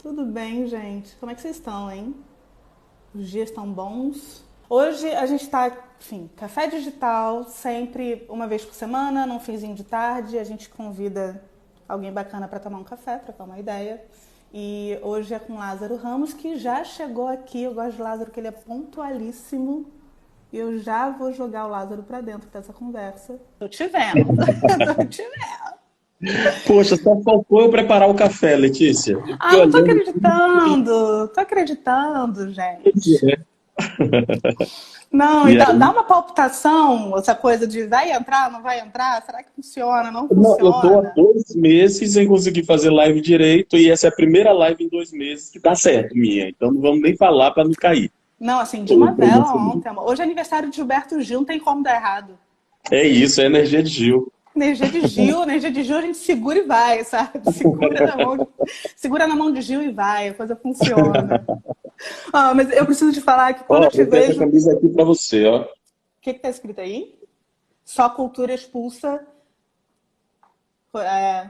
Tudo bem, gente? Como é que vocês estão, hein? Os dias estão bons? Hoje a gente está, enfim, café digital, sempre uma vez por semana, num finzinho de tarde, a gente convida alguém bacana para tomar um café, trocar uma ideia. E hoje é com Lázaro Ramos, que já chegou aqui. Eu gosto de Lázaro, que ele é pontualíssimo. E eu já vou jogar o Lázaro para dentro dessa conversa. Tô te vendo, tô te vendo. Poxa, só faltou eu preparar o café, Letícia. Eu Ah, fiquei não tô olhando acreditando. Tô acreditando, gente. aqui, né? Não, e E dá aí, uma palpitação, essa coisa de vai entrar, não vai entrar? Será que funciona, não não, eu tô há funciona? 2 meses sem conseguir fazer live direito e essa é a primeira live em 2 meses que dá certo, minha. Então não vamos nem falar para não cair. Não, assim, de Tô uma muito vela emocionado. ontem, amor. Hoje é aniversário de Gilberto Gil, não tem como dar errado. É isso, é energia de Gil. Energia de Gil a gente segura e vai, sabe? Segura na mão de Gil e vai, a coisa funciona. Ah, mas eu preciso te falar que quando Ó, eu te eu tenho essa vejo. O camisa aqui para você, ó. que tá escrito aí? Só cultura expulsa. É,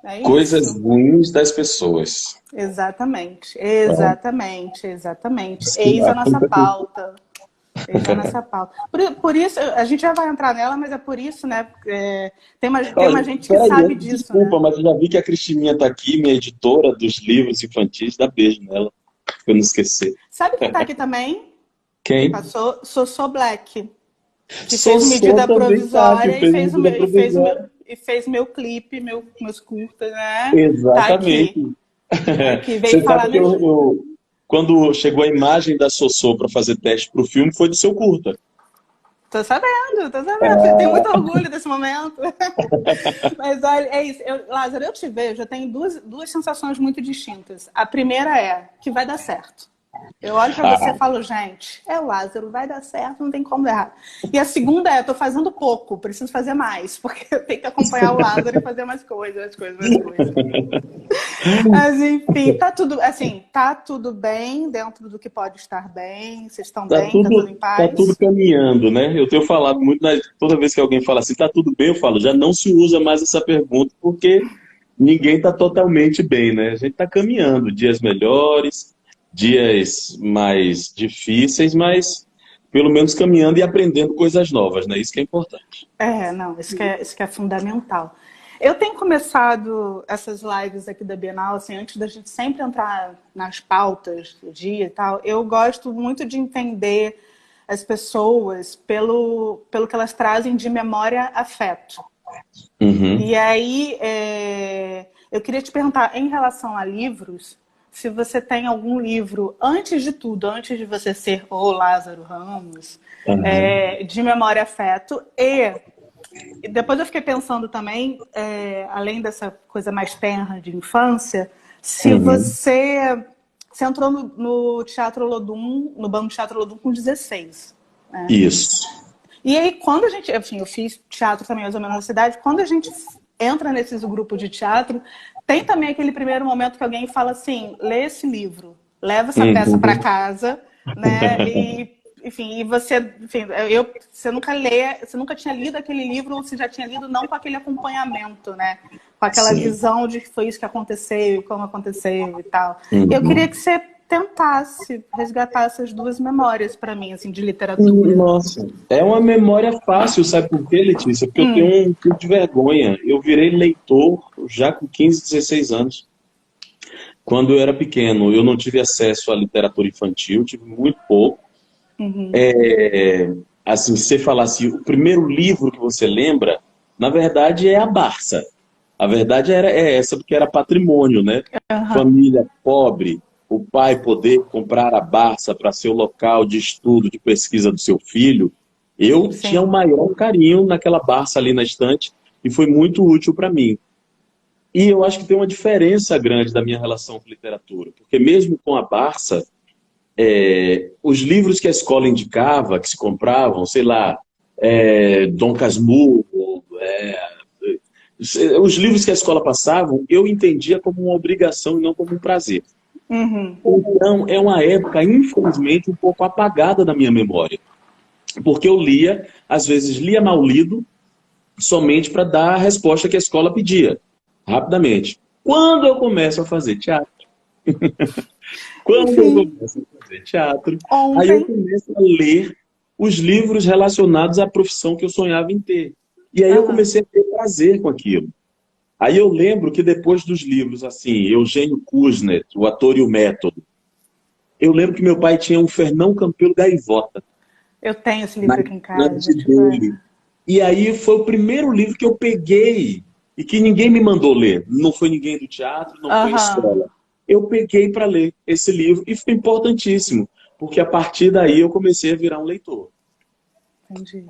é Coisas isso. ruins das pessoas. Exatamente, Tá? exatamente, exatamente. Diz que Eis a a nossa culpa é do... pauta. Eis a nossa pauta. Por isso, a gente já vai entrar nela, mas é por isso, né? Tem Olha, uma gente que peraí, sabe antes, disso, né? desculpa, mas eu já vi que a Cristininha tá aqui, minha editora dos livros infantis. Dá beijo nela, pra eu não esquecer. Sabe quem tá aqui também? Que Quem? passou? Sossô Black, que fez Sossô medida também tá, que provisória fez medida provisória. e fez meu clipe, meus curtas, né? Tá aqui. Exatamente. Tá aqui. Veio Você falar sabe que nas. quando chegou a imagem da Sossô para fazer teste pro filme, foi do seu curta. Tô sabendo, tô sabendo. Tenho muito orgulho desse momento. Mas olha, é isso. Lázaro, eu te vejo, eu tenho duas sensações muito distintas. A primeira é que vai dar certo. Eu olho para você e Ah, falo, gente, é o Lázaro, vai dar certo, não tem como dar errado. E a segunda é, eu tô fazendo pouco, preciso fazer mais, porque eu tenho que acompanhar o Lázaro e fazer mais coisas, mais coisas, mais coisas. Mas enfim, tá tudo, assim, tá tudo bem dentro do que pode estar bem, vocês estão bem, tá tudo em tá tudo paz. caminhando, né? Eu tenho falado muito, toda vez que alguém fala assim, tá tudo bem, eu falo, já não se usa mais essa pergunta, porque ninguém está totalmente bem, né? A gente está caminhando, dias melhores, dias mais difíceis, mas pelo menos caminhando e aprendendo coisas novas, né? Isso que é importante. Não, isso que é fundamental. Eu tenho começado essas lives aqui da Bienal, assim, antes da gente sempre entrar nas pautas do dia e tal, eu gosto muito de entender as pessoas pelo que elas trazem de memória afeto. Uhum. E aí, eu queria te perguntar, em relação a livros, se você tem algum livro, antes de tudo, antes de você ser o Lázaro Ramos, Uhum. de memória afeto, e depois eu fiquei pensando também, além dessa coisa mais tenra de infância, se Uhum. você entrou no Teatro Olodum, no Banco Teatro Olodum com 16, né? Isso. E aí, quando a gente, enfim, eu fiz teatro também mais ou menos na cidade, quando a gente entra nesses grupos de teatro, tem também aquele primeiro momento que alguém fala assim, lê esse livro, leva essa peça para Uhum. casa, né? E, enfim, você nunca você nunca tinha lido aquele livro, ou você já tinha lido não com aquele acompanhamento, né? Com aquela Sim. visão de que foi isso que aconteceu e como aconteceu e tal. E eu queria Uhum. que você tentasse resgatar essas duas memórias para mim, assim, de literatura. Nossa, é uma memória fácil, sabe por quê, Letícia? Porque eu tenho um pouco de vergonha. Eu virei leitor já com 15, 16 anos. Quando eu era pequeno, eu não tive acesso à literatura infantil, tive muito pouco. Uhum. Assim, se você falasse o primeiro livro que você lembra, na verdade é a Barça. A verdade é essa, porque era patrimônio, né? Uhum. Família pobre, o pai poder comprar a Barça para ser o local de estudo, de pesquisa do seu filho. Eu tinha o Sim. maior carinho naquela Barça ali na estante e foi muito útil para mim. E eu acho que tem uma diferença grande da minha relação com literatura, porque mesmo com a Barça, os livros que a escola indicava, que se compravam, sei lá, Dom Casmurro, os livros que a escola passavam, eu entendia como uma obrigação e não como um prazer. Uhum. Então, é uma época, infelizmente, um pouco apagada da minha memória. Porque eu lia, às vezes lia mal lido, somente para dar a resposta que a escola pedia, rapidamente. Quando eu começo a fazer teatro, Quando eu Enfim, começo a fazer teatro, aí eu ontem. começo a ler os livros relacionados à profissão que eu sonhava em ter. E aí eu Aham. comecei a ter prazer com aquilo. Aí eu lembro que depois dos livros, assim, Eugênio Kuznet, O Ator e o Método, eu lembro que meu pai tinha um Fernão Campelo Gaivota Eu tenho esse na livro aqui em casa. estante Tipo, dele. E aí foi o primeiro livro que eu peguei e que ninguém me mandou ler. Não foi ninguém do teatro, não foi a aham, escola. Eu peguei para ler esse livro e foi importantíssimo, porque a partir daí eu comecei a virar um leitor. entendi.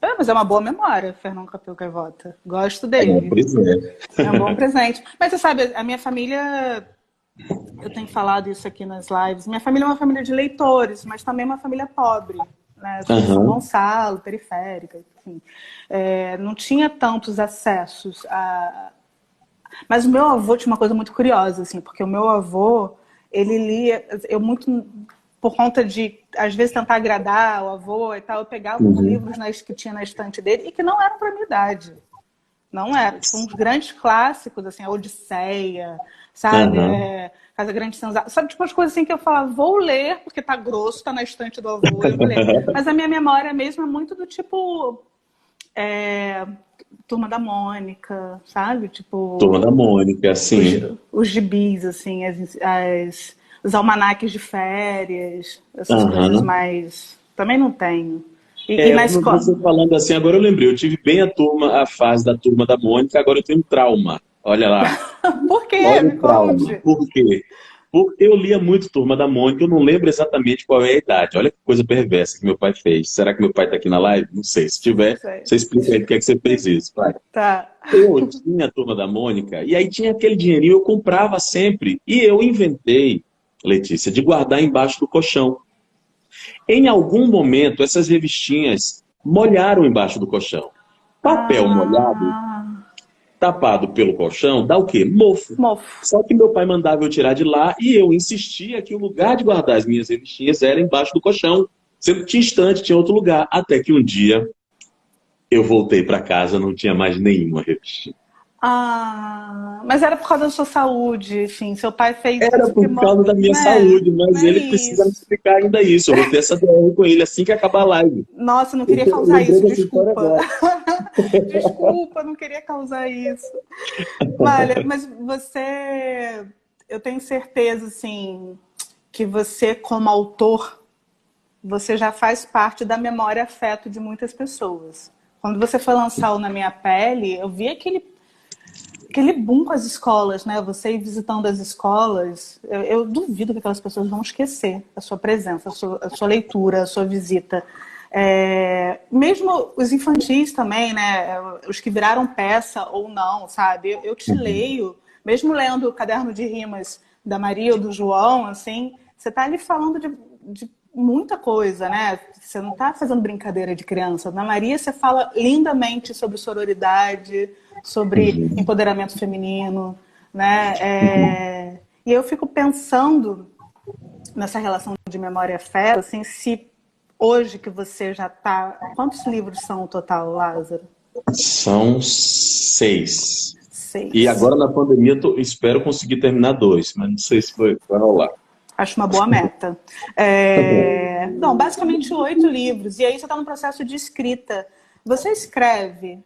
É, mas é uma boa memória, Fernão Capel Gaivota. Gosto É, dele. pois é. É um bom presente. Mas você sabe, a minha família, eu tenho falado isso aqui nas lives, minha família é uma família de leitores, mas também uma família pobre. Né? Eu sou de São Aham, Gonçalo, periférica, enfim. É, não tinha tantos acessos a. Mas o meu avô tinha uma coisa muito curiosa, assim, porque o meu avô, ele lia, eu muito, por conta de, às vezes, tentar agradar o avô e tal, eu pegava uns uhum, livros que tinha na estante dele e que não eram para minha idade. Não era. Tipo, uns grandes clássicos, assim, a Odisseia, sabe? aham. É, Casa Grande Senzala. Sabe, tipo, as coisas assim que eu falava, vou ler, porque tá grosso, tá na estante do avô, eu vou ler. Mas a minha memória mesmo é muito do tipo. é, Turma da Mônica, sabe? Turma da Tipo, Mônica, os, sim. os gibis, assim, os almanaques de férias, essas coisas Aham. mais. Também não tenho. E É, na escola. você falando assim, agora eu lembrei, eu tive bem a fase da Turma da Mônica, agora eu tenho um trauma. Olha lá. Por quê? Olha Me o trauma. conte. Por quê? Porque eu lia muito Turma da Mônica, eu não lembro exatamente qual é a idade. Olha que coisa perversa que meu pai fez. Será que meu pai está aqui na live? Não sei. Se Não tiver, sei. você explica aí por que é que você fez isso, pai. Tá. Eu tinha a Turma da Mônica, e aí tinha aquele dinheirinho, eu comprava sempre. E eu inventei, Letícia, de guardar embaixo do colchão. Em algum momento, essas revistinhas molharam embaixo do colchão. Papel molhado Ah, tapado pelo colchão, dá o quê? Mofo. mofo. Só que meu pai mandava eu tirar de lá e eu insistia que o lugar de guardar as minhas revistinhas era embaixo do colchão. Sendo que tinha estante, tinha outro lugar. Até que um dia eu voltei para casa, não tinha mais nenhuma revistinha. Ah, mas era por causa da sua saúde, enfim. Seu pai fez Era isso porque, por causa da minha né? saúde, Não mas é ele precisa me isso. explicar ainda isso. Eu vou ter essa DR com ele assim que acabar a live. Nossa, não queria Porque eu causar lembrei isso, dessa história desculpa. agora. Desculpa, não queria causar isso. Olha, mas você, eu tenho certeza, assim, que você, como autor, você já faz parte da memória afeto de muitas pessoas. Quando você foi lançar o Na Minha Pele, eu vi aquele boom com as escolas, né? Você ir visitando as escolas, eu duvido que aquelas pessoas vão esquecer a sua presença, a sua leitura, a sua visita. Mesmo os infantis também, né? Os que viraram peça ou não, sabe? Eu te Uhum. leio, mesmo lendo o caderno de rimas da Maria ou do João, assim, você está ali falando de muita coisa, né? Você não está fazendo brincadeira de criança. Na Maria você fala lindamente sobre sororidade, sobre Uhum. empoderamento feminino, né? Uhum. E eu fico pensando nessa relação de memória e afeto, assim, se hoje que você já está... Quantos livros são o total, Lázaro? São 6. E 6. agora na pandemia espero conseguir terminar 2, mas não sei se vai rolar. Acho uma boa meta. Não, basicamente 8 livros. E aí você está no processo de escrita. Você escreve,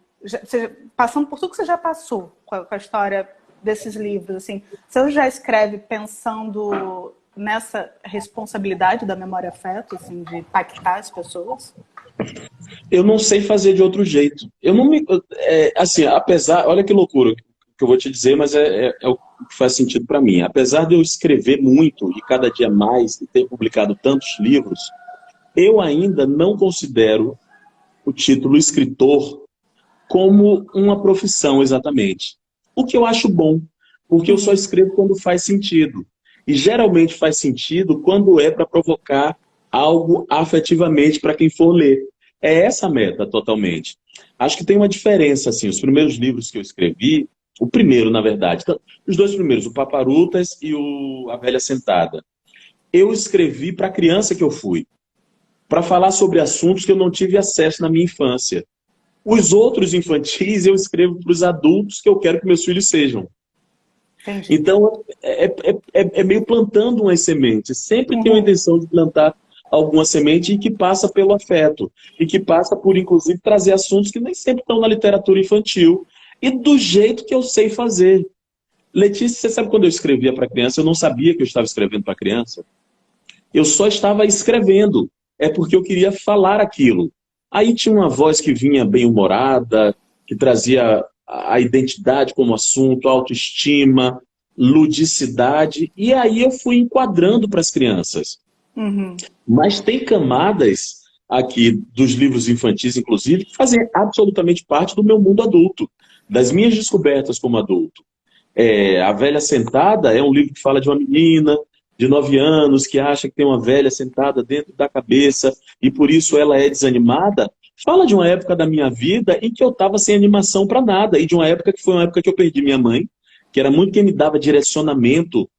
passando por tudo que você já passou com a história desses livros, assim, você já escreve pensando nessa responsabilidade da memória afeto, assim, de impactar as pessoas? Eu não sei fazer de outro jeito. Eu não me. Assim, apesar. Olha que loucura que eu vou te dizer, mas é o que faz sentido para mim. Apesar de eu escrever muito e cada dia mais e ter publicado tantos livros, eu ainda não considero o título escritor como uma profissão exatamente. O que eu acho bom, porque eu só Uhum. escrevo quando faz sentido. E geralmente faz sentido quando é para provocar algo afetivamente para quem for ler. É essa a meta totalmente. Acho que tem uma diferença, assim, os primeiros livros que eu escrevi, o primeiro, na verdade, os dois primeiros, o Paparutas e A Velha Sentada. Eu escrevi para a criança que eu fui, para falar sobre assuntos que eu não tive acesso na minha infância. Os outros infantis eu escrevo para os adultos que eu quero que meus filhos sejam. Entendi. Então, é meio plantando umas sementes. Sempre tem a Uhum. intenção de plantar alguma semente e que passa pelo afeto. E que passa por, inclusive, trazer assuntos que nem sempre estão na literatura infantil. E do jeito que eu sei fazer. Letícia, você sabe quando eu escrevia para criança, eu não sabia que eu estava escrevendo para criança. Eu só estava escrevendo. É porque eu queria falar aquilo. Aí tinha uma voz que vinha bem-humorada, que trazia a identidade como assunto, autoestima, ludicidade. E aí eu fui enquadrando para as crianças. Uhum. Mas tem camadas aqui dos livros infantis, inclusive, que fazem absolutamente parte do meu mundo adulto, das minhas descobertas como adulto. A Velha Sentada é um livro que fala de uma menina de 9 anos que acha que tem uma velha sentada dentro da cabeça e por isso ela é desanimada. Fala de uma época da minha vida em que eu estava sem animação para nada e de uma época que foi uma época que eu perdi minha mãe, que era muito quem me dava direcionamento,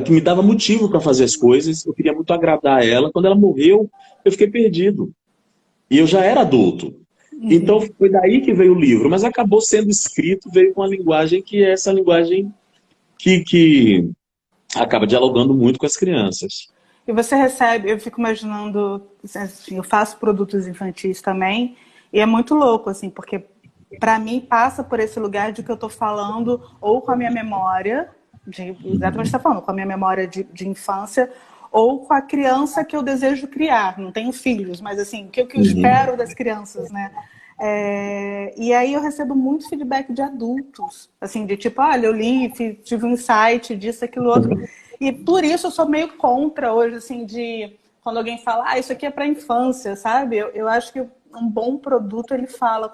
que me dava motivo para fazer as coisas. Eu queria muito agradar ela. Quando ela morreu, eu fiquei perdido. E eu já era adulto. Então Uhum. foi daí que veio o livro, mas acabou sendo escrito, veio com uma linguagem que é essa linguagem que acaba dialogando muito com as crianças. E você recebe, eu fico imaginando, assim, eu faço produtos infantis também, e é muito louco, assim, porque para mim passa por esse lugar de que eu estou falando ou com a minha memória, exatamente o que você está falando, com a minha memória de infância, ou com a criança que eu desejo criar. Não tenho filhos, mas assim, o que eu Uhum. espero das crianças, né? E aí eu recebo muito feedback de adultos, assim, de tipo, olha, eu li, tive um insight disso, aquilo, outro. E por isso eu sou meio contra hoje, assim, de quando alguém fala, isso aqui é para infância, sabe? Eu acho que um bom produto, ele fala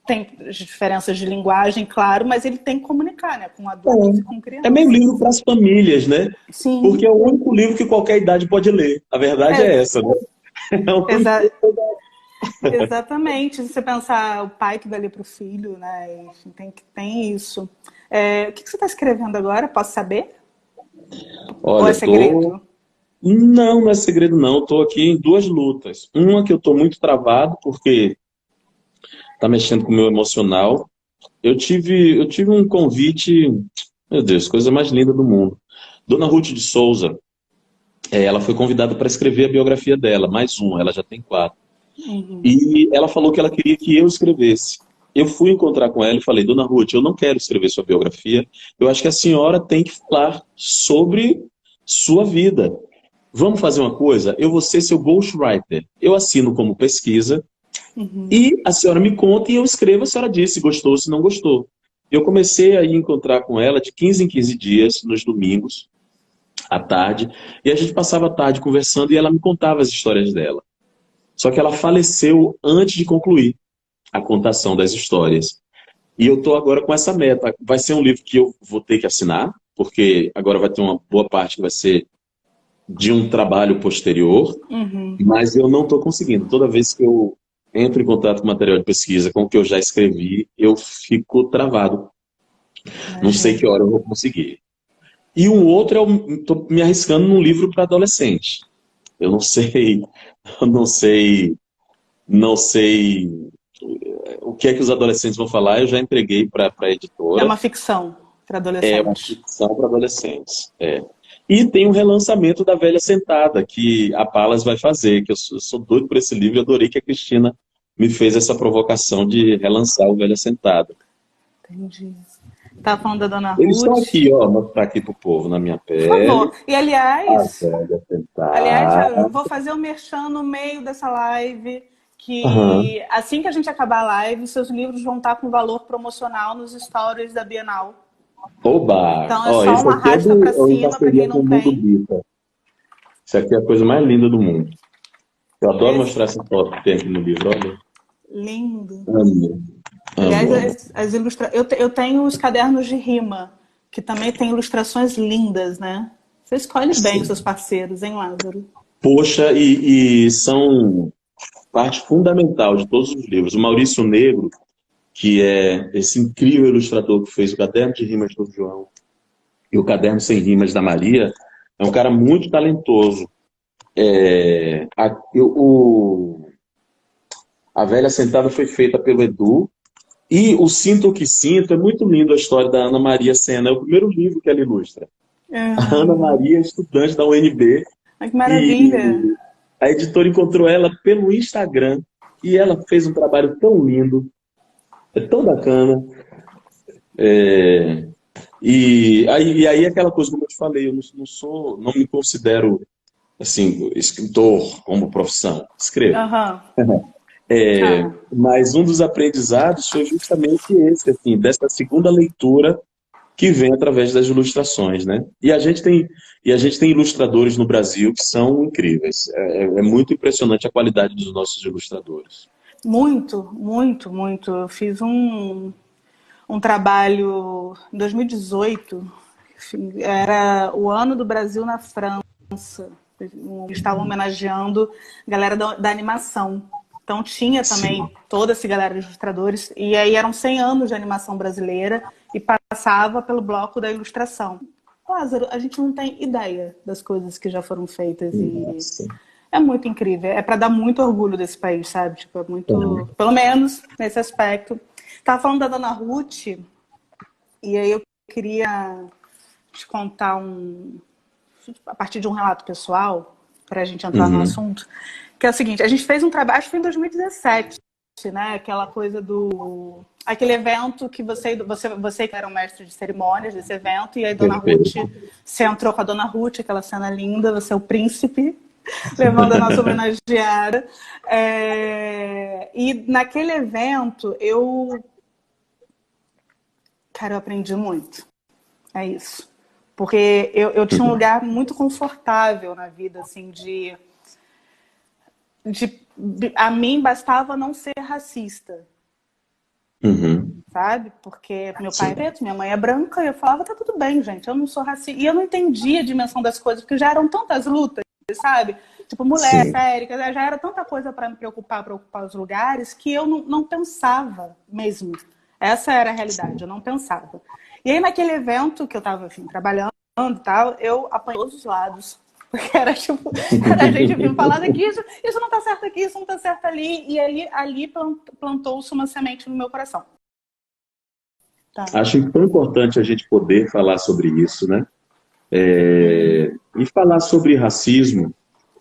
tem diferenças de linguagem, claro, mas ele tem que comunicar, né? Com adultos e com É meio livro crianças. para as famílias, né? Porque Sim, é o único livro que qualquer idade pode ler. A verdade é é, essa, né? É o único exa livro. exatamente. Se você pensar o pai que vai ler para o filho, né? Enfim, tem isso. O que você está escrevendo agora? Posso saber? Ou é Olha, tô. segredo? Não, não é segredo, não. Estou aqui em duas lutas. Uma que eu estou muito travado, porque está mexendo com o meu emocional. Eu tive um convite, meu Deus, coisa mais linda do mundo. Dona Ruth de Souza, ela foi convidada para escrever a biografia dela, mais uma, ela já tem 4. Uhum. E ela falou que ela queria que eu escrevesse. Eu fui encontrar com ela e falei, Dona Ruth, eu não quero escrever sua biografia, eu acho que a senhora tem que falar sobre sua vida. Vamos fazer uma coisa? Eu vou ser seu ghostwriter. Eu assino como pesquisa, Uhum. e a senhora me conta e eu escrevo, a senhora diz se gostou ou se não gostou. Eu comecei a ir encontrar com ela de 15 em 15 dias, nos domingos, à tarde, e a gente passava a tarde conversando e ela me contava as histórias dela. Só que ela faleceu antes de concluir a contação das histórias. E eu estou agora com essa meta. Vai ser um livro que eu vou ter que assinar, porque agora vai ter uma boa parte que vai ser de um trabalho posterior, Uhum. mas eu não estou conseguindo. Toda vez que eu entro em contato com material de pesquisa, com o que eu já escrevi, eu fico travado. Não sei que Imagino. hora eu vou conseguir. E um outro, eu estou me arriscando num livro para adolescente. Eu não sei, eu não sei o que é que os adolescentes vão falar. Eu já entreguei para a É editora. uma ficção para É uma adolescente. ficção para adolescentes. É. E tem um relançamento da Velha Sentada, que a Palas vai fazer, que eu sou doido por esse livro, eu adorei que a Cristina me fez essa provocação de relançar o Velha Sentada. Entendi. Tava falando da Dona Eles estão Ruth. aqui, ó, mostrar aqui pro povo, na minha Por favor. pele. E A aliás, Velha eu Sentada. vou fazer o merchan no meio dessa live, Aham. que assim que a gente acabar a live, seus livros vão estar com valor promocional nos stories da Bienal. Oba! Então é Ó, só esse uma aqui é arrasta para em cima para quem parceria com não o Mundo tem. Bita. Isso aqui é a coisa mais linda do mundo. Eu adoro Esse, mostrar essa foto que tem aqui no livro, olha. lindo. Amo, Aliás, amo, amo. eu tenho os cadernos de rima, que também tem ilustrações lindas, né? Você escolhe bem os seus parceiros, hein, Lázaro? Poxa, e são parte fundamental de todos os livros. O Maurício Negro, que é esse incrível ilustrador que fez o Caderno de Rimas do João e o Caderno Sem Rimas da Maria, é um cara muito talentoso. A Velha Sentada foi feita pelo Edu, E o Sinto o que Sinto é muito lindo a história da Ana Maria Sena. É o primeiro livro que ela ilustra. A Ana Uhum. Maria é estudante da UNB Ai, que e maravilha. a editora encontrou ela pelo Instagram e ela fez um trabalho tão lindo, é tão bacana. É, e aí aquela coisa, como eu te falei, eu não me considero assim, escritor como profissão. Escrevo. Aham. Ah, Mas um dos aprendizados foi justamente esse, assim, dessa segunda leitura que vem através das ilustrações, né? E a gente tem ilustradores no Brasil que são incríveis. É muito impressionante a qualidade dos nossos ilustradores. muito, muito, muito. Eu fiz um trabalho em 2018, enfim, era o ano do Brasil na França. Eles estavam homenageando a galera da animação. Então tinha Sim. também toda essa galera de ilustradores. E aí eram 100 anos de animação brasileira e passava pelo bloco da ilustração. Lázaro, a gente não tem ideia das coisas que já foram feitas e Nossa. é muito incrível. É para dar muito orgulho desse país, sabe? Tipo, é muito, É. pelo menos nesse aspecto. Tava falando da Dona Ruth e aí eu queria te contar a partir de um relato pessoal, para a gente entrar no Uhum. assunto, que é o seguinte, a gente fez um trabalho, acho que foi em 2017, né? Aquela coisa do. Aquele evento que você que era o mestre de cerimônias desse evento, e aí Dona Ruth, Perfeito. você entrou com a Dona Ruth, aquela cena linda, você é o príncipe, levando a nossa homenageada. E naquele evento, cara, eu aprendi muito. É isso. Porque eu tinha um lugar muito confortável na vida, assim, a mim bastava não ser racista, Uhum. sabe? Porque meu pai é Sim. preto, minha mãe é branca, e eu falava, tá tudo bem, gente, eu não sou racista. E eu não entendia a dimensão das coisas, porque já eram tantas lutas, sabe? Tipo, mulher, Sim. férica, já era tanta coisa para me preocupar, para ocupar os lugares, que eu não pensava mesmo. Essa era a realidade, eu não pensava. E aí, naquele evento que eu estava, enfim, trabalhando e tal, eu apanhei todos os lados. Porque era tipo, era a gente vindo falar daqui, isso não tá certo aqui, isso não tá certo ali. E ali plantou-se uma semente no meu coração. Tá. Acho tão importante a gente poder falar sobre isso, né? Uhum. E falar sobre racismo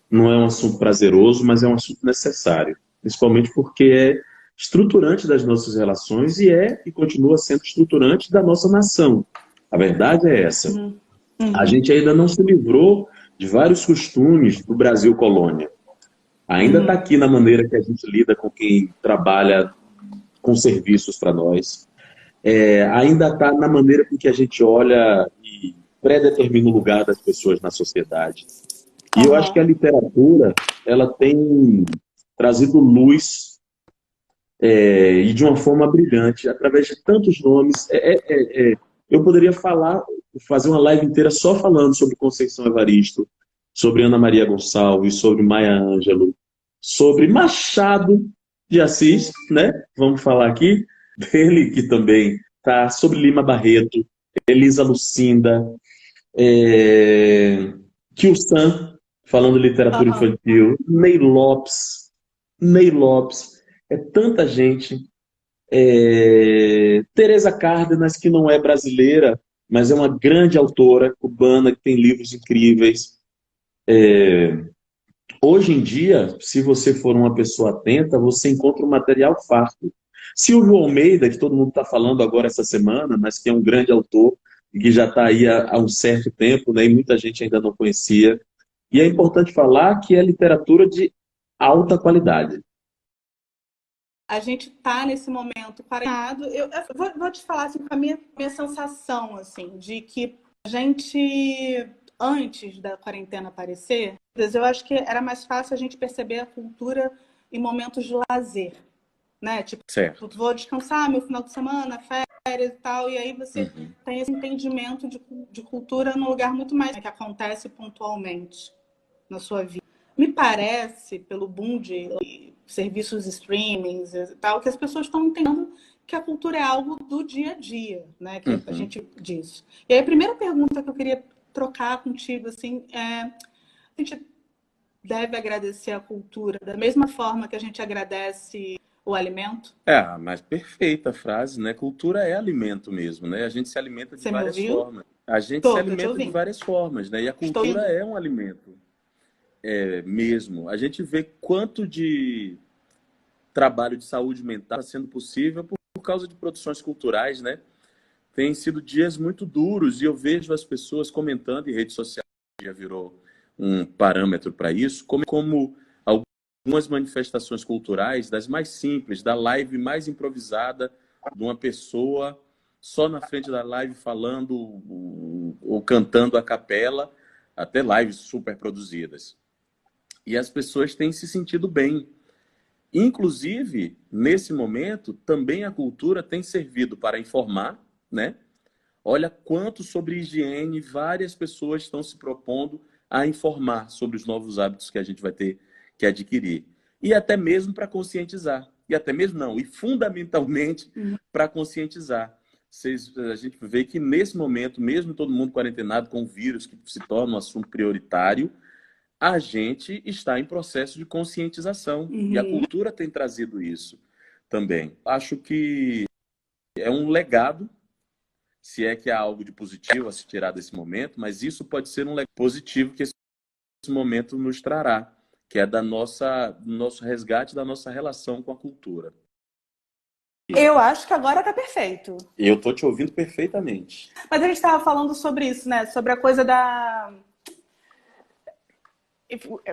não é um assunto prazeroso, mas é um assunto necessário, principalmente porque é estruturante das nossas relações e continua sendo estruturante da nossa nação. A verdade é essa. Uhum. A Uhum. gente ainda não se livrou de vários costumes do Brasil colônia. Ainda está Uhum. aqui na maneira que a gente lida com quem trabalha com serviços para nós. Ainda está na maneira com que a gente olha e predetermina o lugar das pessoas na sociedade. E eu acho que a Uhum. literatura ela tem trazido luz e de uma forma brilhante, através de tantos nomes. Eu poderia fazer uma live inteira só falando sobre Conceição Evaristo, sobre Ana Maria Gonçalves, sobre Maya Angelou, sobre Machado de Assis, né? Vamos falar aqui dele que também tá, sobre Lima Barreto, Elisa Lucinda, Tio Sam, falando de literatura Uhum. infantil, Ney Lopes, é tanta gente. Teresa Cárdenas, que não é brasileira, mas é uma grande autora cubana que tem livros incríveis. Hoje em dia, se você for uma pessoa atenta, você encontra um material farto. Silvio Almeida, que todo mundo está falando agora essa semana, mas que é um grande autor e que já está aí há um certo tempo, né, e muita gente ainda não conhecia. E é importante falar que é literatura de alta qualidade. A gente tá nesse momento parado. Eu vou te falar assim, com a minha sensação, assim, de que a gente, antes da quarentena aparecer, eu acho que era mais fácil a gente perceber a cultura em momentos de lazer, né? Tipo, Certo. vou descansar meu final de semana, férias e tal, e aí você tem esse entendimento de cultura num lugar muito mais, né, que acontece pontualmente na sua vida. Me parece, pelo boom de serviços streamings e tal, que as pessoas estão entendendo que a cultura é algo do dia a dia, né? Que a Uhum. gente diz. E aí a primeira pergunta que eu queria trocar contigo, assim, a gente deve agradecer a cultura da mesma forma que a gente agradece o alimento? Mas perfeita a frase, né? Cultura é alimento mesmo, né? A gente se alimenta de Você me várias ouviu? formas. A gente se Tô te alimenta de ouvindo. várias formas, né? E a Estou cultura indo. é um alimento, mesmo. A gente vê quanto de trabalho de saúde mental está sendo possível por causa de produções culturais, né? Tem sido dias muito duros e eu vejo as pessoas comentando em redes sociais, já virou um parâmetro para isso, como algumas manifestações culturais, das mais simples, da live mais improvisada de uma pessoa só na frente da live falando ou cantando a capela, até lives super produzidas. E as pessoas têm se sentido bem. Inclusive, nesse momento, também a cultura tem servido para informar, né? Olha quanto sobre higiene várias pessoas estão se propondo a informar sobre os novos hábitos que a gente vai ter que adquirir. E até mesmo para conscientizar. E até mesmo não, e fundamentalmente para conscientizar. A gente vê que nesse momento, mesmo todo mundo quarentenado com o vírus, que se torna um assunto prioritário, a gente está em processo de conscientização. E a Uhum. cultura tem trazido isso também. Acho que é um legado, se é que há algo de positivo a se tirar desse momento, mas isso pode ser um legado positivo que esse momento nos trará, que é do nosso resgate da nossa relação com a cultura. Eu acho que agora tá perfeito. Eu estou te ouvindo perfeitamente. Mas a gente estava falando sobre isso, né? Sobre a coisa da.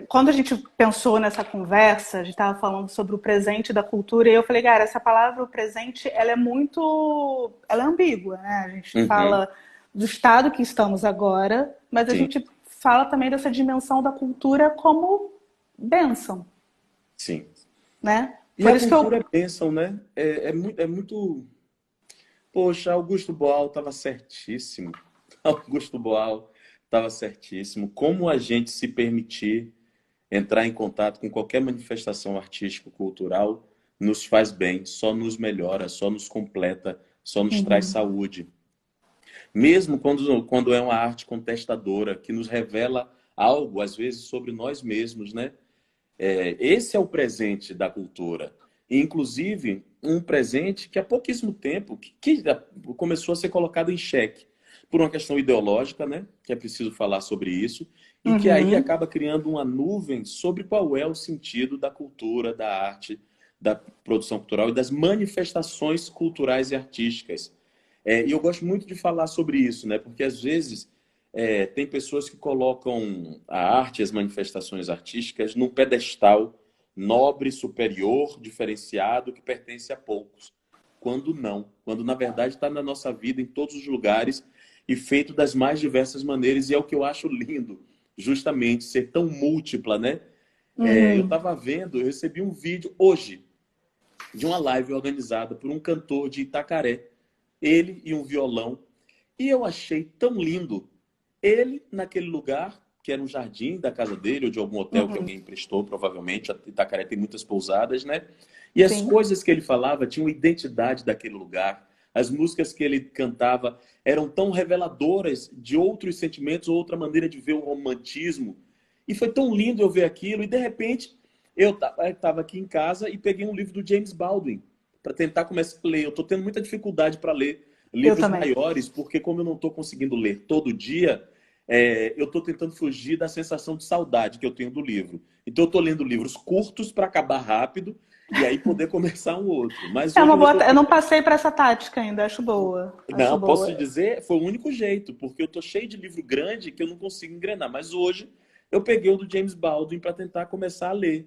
Quando a gente pensou nessa conversa, a gente estava falando sobre o presente da cultura, e eu falei, cara, essa palavra, o presente, ela é muito. Ela é ambígua, né? A gente Uhum, fala do estado que estamos agora, mas a sim, gente fala também dessa dimensão da cultura como bênção, sim. né? E Por a isso que cultura eu. é bênção, né? É muito. Poxa, Augusto Boal estava certíssimo. Augusto Boal estava certíssimo. Como a gente se permitir entrar em contato com qualquer manifestação artístico-cultural nos faz bem, só nos melhora, só nos completa, só nos traz Uhum. saúde. Mesmo quando é uma arte contestadora, que nos revela algo, às vezes, sobre nós mesmos, né? Esse é o presente da cultura. E, inclusive, um presente que há pouquíssimo tempo que começou a ser colocado em xeque por uma questão ideológica, né? Que é preciso falar sobre isso, e que aí Uhum. acaba criando uma nuvem sobre qual é o sentido da cultura, da arte, da produção cultural e das manifestações culturais e artísticas. E eu gosto muito de falar sobre isso, né? Porque às vezes tem pessoas que colocam a arte e as manifestações artísticas num pedestal nobre, superior, diferenciado, que pertence a poucos. Quando não. Quando, na verdade, está na nossa vida, em todos os lugares, e feito das mais diversas maneiras. E é o que eu acho lindo, justamente, ser tão múltipla, né? Eu Uhum. estava vendo, eu recebi um vídeo hoje de uma live organizada por um cantor de Itacaré, ele e um violão, e eu achei tão lindo ele naquele lugar, que era um jardim da casa dele, ou de algum hotel que Uhum. alguém emprestou, provavelmente. A Itacaré tem muitas pousadas, né? E as Sim. coisas que ele falava tinham identidade daquele lugar. As músicas que ele cantava eram tão reveladoras de outros sentimentos, outra maneira de ver o romantismo. E foi tão lindo eu ver aquilo. E, de repente, eu estava aqui em casa e peguei um livro do James Baldwin para tentar começar a ler. Eu estou tendo muita dificuldade para ler Eu livros também. maiores, porque como eu não estou conseguindo ler todo dia, eu estou tentando fugir da sensação de saudade que eu tenho do livro. Então, eu estou lendo livros curtos para acabar rápido e aí poder começar um outro. Mas É hoje uma eu boa. Eu resolvi. não passei para essa tática ainda. Acho boa. Acho Não, posso boa. te dizer, foi o único jeito, porque eu estou cheio de livro grande que eu não consigo engrenar. Mas hoje eu peguei o do James Baldwin para tentar começar a ler.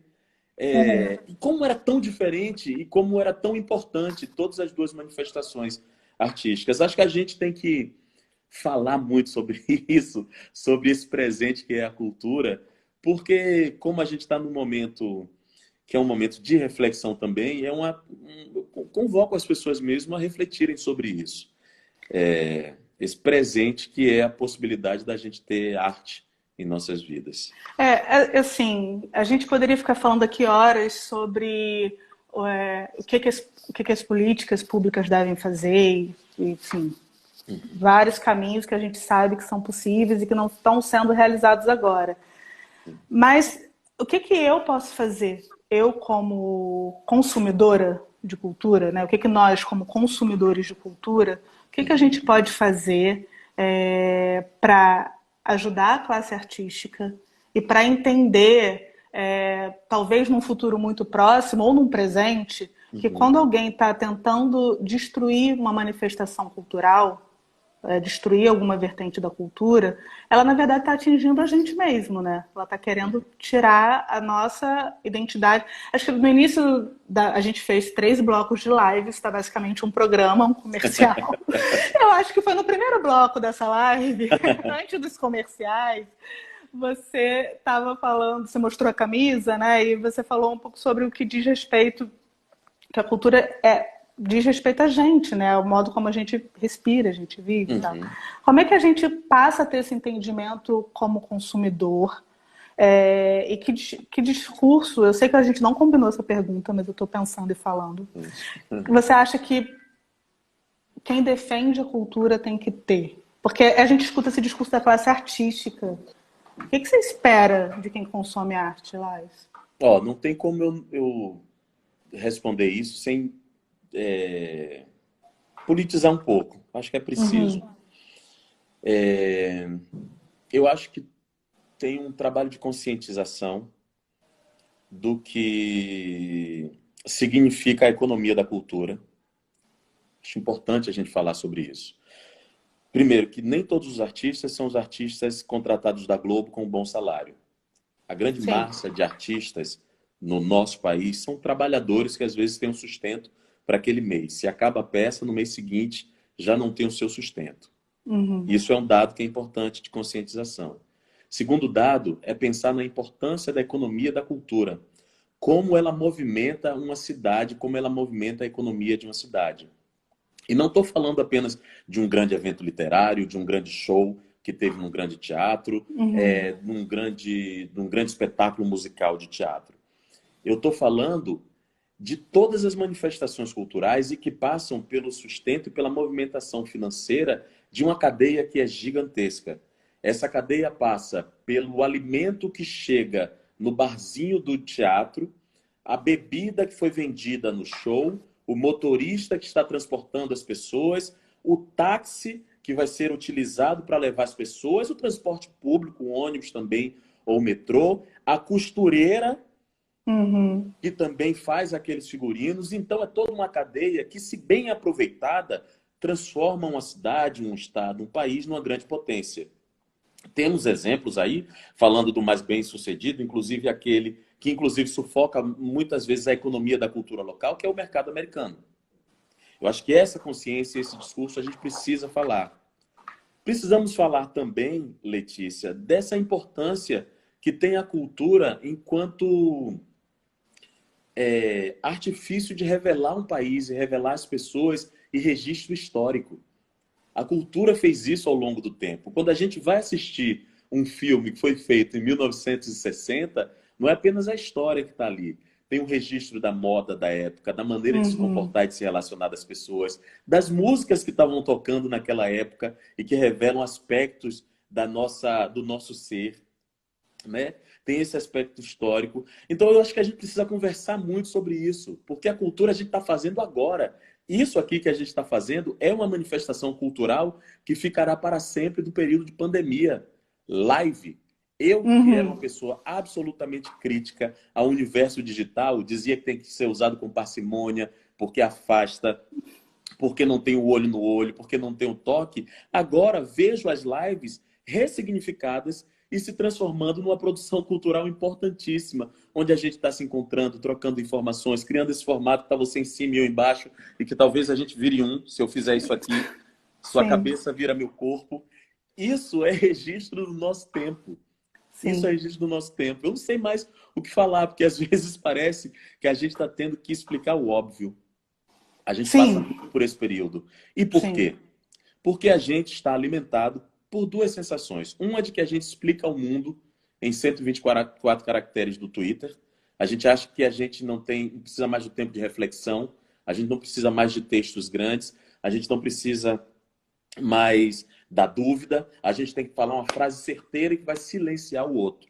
Uhum. E como era tão diferente e como era tão importante todas as duas manifestações artísticas. Acho que a gente tem que falar muito sobre isso, sobre esse presente que é a cultura, porque como a gente está num momento que é um momento de reflexão também, eu convoco as pessoas mesmo a refletirem sobre isso. Esse presente que é a possibilidade da gente ter arte em nossas vidas. Assim, a gente poderia ficar falando aqui horas sobre o que as políticas públicas devem fazer, e, enfim, vários caminhos que a gente sabe que são possíveis e que não estão sendo realizados agora. Mas o que eu posso fazer? eu como consumidora de cultura, né? O que que nós, como consumidores de cultura, o que que a gente pode fazer para ajudar a classe artística e para entender, talvez num futuro muito próximo ou num presente, que Uhum. quando alguém está tentando destruir uma manifestação cultural, destruir alguma vertente da cultura, ela na verdade está atingindo a gente mesmo, né? Ela está querendo tirar a nossa identidade. Acho que no início a gente fez 3 blocos de lives, está basicamente um programa, um comercial. Eu acho que foi no primeiro bloco dessa live, antes dos comerciais, você estava falando, você mostrou a camisa, né? E você falou um pouco sobre o que diz respeito, que a cultura diz respeito a gente, né? O modo como a gente respira, a gente vive e tal. Uhum. Como é que a gente passa a ter esse entendimento como consumidor? E que discurso, eu sei que a gente não combinou essa pergunta, mas eu estou pensando e falando. Uhum. Você acha que quem defende a cultura tem que ter? Porque a gente escuta esse discurso da classe artística. O que você espera de quem consome arte, Lais? Ó, não tem como eu responder isso sem politizar um pouco. Acho que é preciso. Uhum. Eu acho que tem um trabalho de conscientização do que significa a economia da cultura. Acho importante a gente falar sobre isso. Primeiro, que nem todos os artistas são os artistas contratados da Globo com um bom salário. A grande Sim. massa de artistas no nosso país são trabalhadores que às vezes têm um sustento para aquele mês. Se acaba a peça, no mês seguinte já não tem o seu sustento. Uhum. Isso é um dado que é importante de conscientização. Segundo dado é pensar na importância da economia da cultura. Como ela movimenta uma cidade, como ela movimenta a economia de uma cidade. E não estou falando apenas de um grande evento literário, de um grande show que teve num grande teatro, Uhum. num grande espetáculo musical de teatro. Eu estou falando de todas as manifestações culturais e que passam pelo sustento e pela movimentação financeira de uma cadeia que é gigantesca. Essa cadeia passa pelo alimento que chega no barzinho do teatro, a bebida que foi vendida no show, o motorista que está transportando as pessoas, o táxi que vai ser utilizado para levar as pessoas, o transporte público, o ônibus também, ou o metrô, a costureira Uhum. que também faz aqueles figurinos. Então é toda uma cadeia que, se bem aproveitada, transforma uma cidade, um estado, um país numa grande potência. Temos exemplos aí, falando do mais bem-sucedido, inclusive aquele que inclusive sufoca muitas vezes a economia da cultura local, que é o mercado americano. Eu acho que essa consciência, esse discurso, a gente precisa falar. Precisamos falar também, Letícia, dessa importância que tem a cultura enquanto artifício de revelar um país e revelar as pessoas e registro histórico. A cultura fez isso ao longo do tempo. Quando a gente vai assistir um filme que foi feito em 1960, não é apenas a história que está ali. Tem um registro da moda da época, da maneira de se Uhum. comportar e de se relacionar das pessoas, das músicas que estavam tocando naquela época e que revelam aspectos do nosso ser, né? Tem esse aspecto histórico. Então eu acho que a gente precisa conversar muito sobre isso, porque a cultura a gente está fazendo agora. Isso aqui que a gente está fazendo é uma manifestação cultural que ficará para sempre do período de pandemia. Live. Eu, que era uma Uhum. pessoa absolutamente crítica ao universo digital, dizia que tem que ser usado com parcimônia, porque afasta, porque não tem o olho no olho, porque não tem o toque. Agora vejo as lives ressignificadas e se transformando numa produção cultural importantíssima, onde a gente está se encontrando, trocando informações, criando esse formato que está você em cima e eu embaixo, e que talvez a gente vire um, se eu fizer isso aqui, sua Sim, cabeça vira meu corpo. Isso é registro do nosso tempo. Isso é sim. registro do nosso tempo. Eu não sei mais o que falar, porque às vezes parece que a gente está tendo que explicar o óbvio. A gente passa Sim, muito por esse período. E por sim. quê? Porque a gente está alimentado por duas sensações. Uma de que a gente explica o mundo em 124 caracteres do Twitter. A gente acha que a gente não precisa mais do tempo de reflexão, a gente não precisa mais de textos grandes, a gente não precisa mais da dúvida, a gente tem que falar uma frase certeira que vai silenciar o outro.